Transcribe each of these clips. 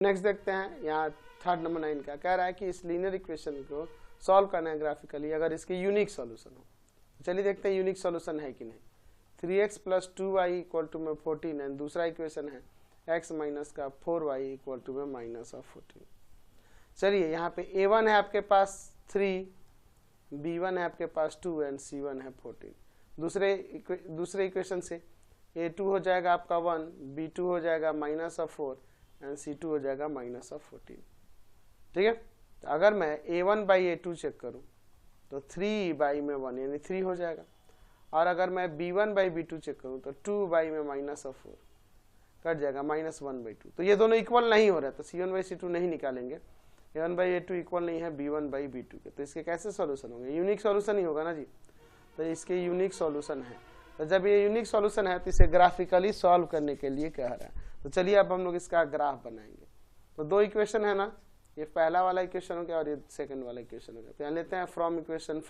Next देखते हैं यहाँ थर्ड नंबर 9 का कह रहा है कि इस लीनियर इक्वेशन को सॉल्व करना है ग्राफिकली अगर इसके यूनिक सॉल्यूशन हो। चलिए देखते हैं यूनिक सॉल्यूशन है कि नहीं। 3x + 2y = में 14 एंड दूसरा इक्वेशन है x माइनस का 4y = में -14। चलिए यहाँ पे a1 है आपके पास 3, b1 है आपके पास 2 एंड c1 है 14। दूसरे इक्वेशन से a2 हो जाएगा आपका 1, b2 हो जाएगा -4 एंड c2 हो जाएगा -14। ठीक है, तो अगर मैं a1/a2 चेक करूं तो 3/1 यानी 3 हो जाएगा, और अगर मैं b1/b2 चेक करूं तो 2/-4 कट जाएगा -1/2। तो ये दोनों इक्वल नहीं हो रहा, तो c1/c2 नहीं निकालेंगे, a1/a2 इक्वल नहीं है b1/b2 के, तो इसके कैसे सॉल्यूशन होंगे? यूनिक सॉल्यूशन ही होगा ना जी। तो इसके यूनिक सॉल्यूशन है, तो जब ये यूनिक सॉल्यूशन है तो इसे ग्राफिकली सॉल्व करने के लिए कह रहा है। तो चलिए अब हम लोग इसका ग्राफ बनाएंगे। तो दो इक्वेशन है ना, ये पहला वाला इक्वेशन हो गया और ये सेकंड वाला इक्वेशन हो गया। तो यहाँ लेते हैं फ्रॉम इक्वेशन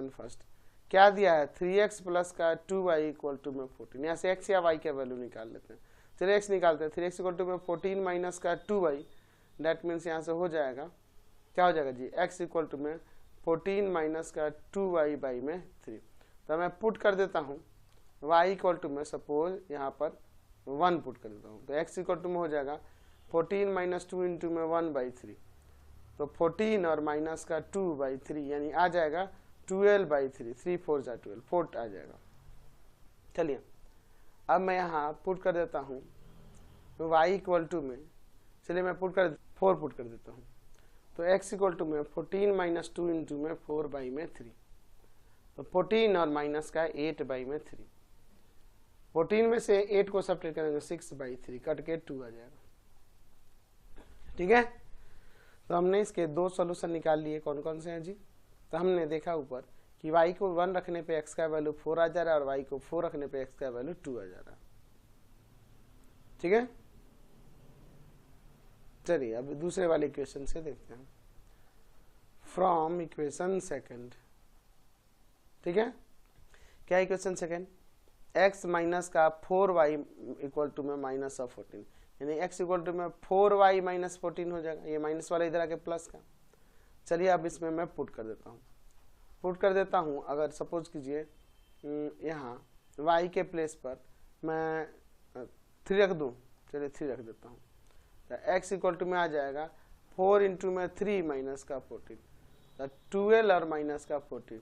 फर्स्ट क्या दिया है 3x + का 2y = में 14। यहाँ से x या y का वैल्यू निकाल लेते हैं। चलिए x निकालते हैं। 3x = में 14 माइनस का 2y, दैट मीन्स यहाँ से हो जाएगा, क्या हो जाएगा जी, x = में 14 माइनस का 2y में 3। तो मैं पुट कर देता हूँ y = में सपोज यहाँ पर 1 पुट कर देता हूँ, तो x = में हो जाएगा 14 - 2 × में 1/3। तो 14 और माइनस का 2/3 यानी आ जाएगा 12/3, 3 4 जा 12, 4 आ जाएगा। चलिए अब मैं यहाँ पुट कर देता हूँ तो y = में, चलिए मैं 4 पुट कर देता हूँ, तो x = में 14 - 2 × में 4/3, तो 14 और माइनस का 8/3। 14 में से 8 को सब्ट्रैक्ट करेंगे 6/3, कट के 2 आ जाएगा। ठीक है, तो हमने इसके दो सॉल्यूशन निकाल लिए। कौन कौन से हैं जी? तो हमने देखा ऊपर कि y को 1 रखने पे x का वैल्यू 4 आ जा रहा है और y को 4 रखने पे x का वैल्यू 2 आ जा रहा है। ठीक है, चलिए अब दूसरे वाले इक्वेशन से देखते हैं, फ्रॉम इक्वेशन सेकंड। ठीक है, क्या इक्वेशन सेकंड, x माइनस का 4y = में -14, यानी x = में 4y - 14 हो जाएगा। ये माइनस वाला इधर आके प्लस का। चलिए अब इसमें मैं पुट कर देता हूँ। अगर सपोज कीजिए यहाँ y के प्लेस पर मैं 3 रख दूँ, चलिए 3 रख देता हूँ, तो x = में आ जाएगा 4 × में 3 माइनस का 14, तो 12 और माइनस का 14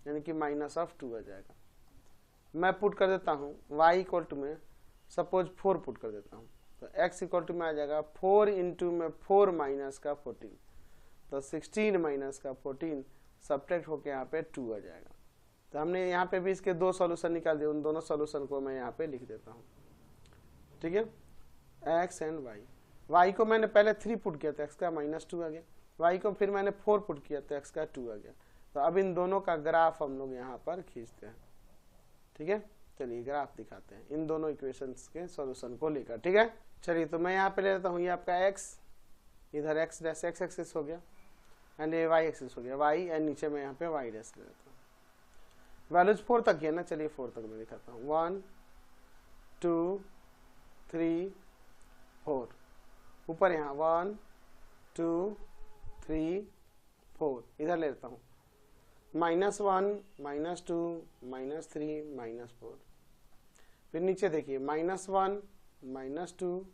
यानी कि -2 आ जाएगा। मैं पुट कर देता हूँ y = में सपोज 4 पुट कर देता हूँ, तो x = में आ जाएगा 4 × में 4 माइनस का 14, तो 16 माइनस का 14 सब्ट्रैक्ट होके यहाँ पे 2 आ जाएगा। तो हमने यहाँ पे भी इसके दो सॉल्यूशन निकाल दिए, उन दोनों सॉल्यूशन को मैं यहाँ पे लिख देता हूँ। ठीक है, x एंड y को मैंने पहले 3 पुट किया था, x का -2 आ गया, y को फिर मैंने 4 पुट किया तो x का 2 आ गया। तो अब इन दोनों का ग्राफ हम लोग यहाँ पर खींचते हैं। ठीक है, चलिए ग्राफ दिखाते हैं इन दोनों इक्वेशंस के सॉल्यूशन को लेकर। ठीक है, चलिए तो मैं यहाँ पे ले लेता हूँ, ये आपका x, इधर x' x एक्सिस हो गया एंड ये y एक्सिस हो गया, y एंड नीचे में यहाँ पे y' ले लेता हूँ। वैल्यूज 4 तक है ना, चलिए 4 तक मैं दिखाता हूँ। 1 2 3 4, ऊपर यहाँ 1 2 3 4, इधर ले लेता हूँ -1 -2 -3 -4, फिर नीचे देखिए -1 -2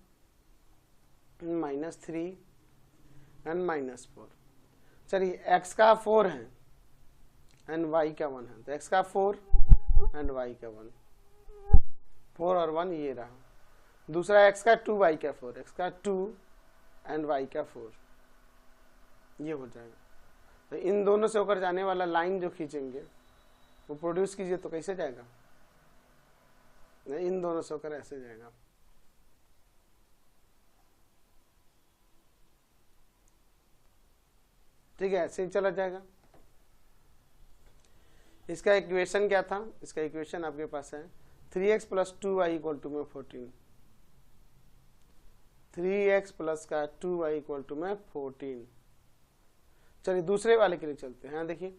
-3 एंड -4। चलिए x का 4 है एंड y का 1 है, तो x का 4 एंड y का 1, 4 और 1 ये रहा। दूसरा x का 2 y का 4, x का 2 एंड y का 4, ये हो जाएगा। तो इन दोनों से होकर जाने वाला लाइन जो खींचेंगे वो प्रोड्यूस कीजिए, तो कैसे जाएगा, इन दोनों से होकर ऐसे जाएगा। ठीक है, ऐसे ही चला जाएगा। इसका इक्वेशन क्या था, इसका इक्वेशन आपके पास है 3x + 2y = में 14, 3x + का 2y = में 14। चलिए दूसरे वाले के लिए चलते हैं। देखिए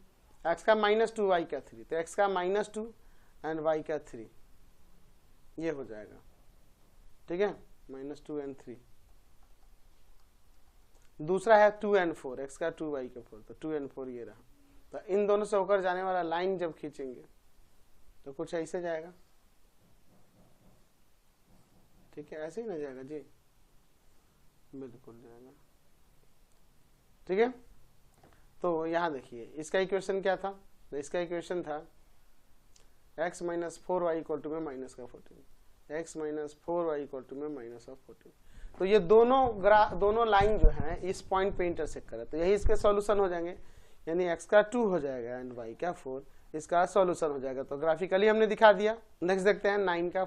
x का -2 y का 3, तो x का -2 एंड y का 3, ये हो जाएगा। ठीक है, -2n3, दूसरा है 2n4, x का 2y का 4, तो 2n4 ये रहा। तो इन दोनों से होकर जाने वाला लाइन जब खींचेंगे तो कुछ ऐसे जाएगा, ठीक है, ऐसे ही ना जाएगा जी, बिल्कुल जाएगा, ठीक है। तो यहां देखिए इसका इक्वेशन क्या था, तो इसका इक्वेशन था x minus 4y equal to में माइनस का 14, x minus 4y equal to में माइनस ऑफ 14। तो ये दोनों लाइन जो है इस पॉइंट पे इंटरसेक्ट करे, तो यही इसके सॉल्यूशन हो जाएंगे, यानी x का 2 हो जाएगा एंड y का 4, इसका सॉल्यूशन हो जाएगा। तो ग्राफिकली हमने दिखा दिया। नेक्स्ट देखते हैं 9 का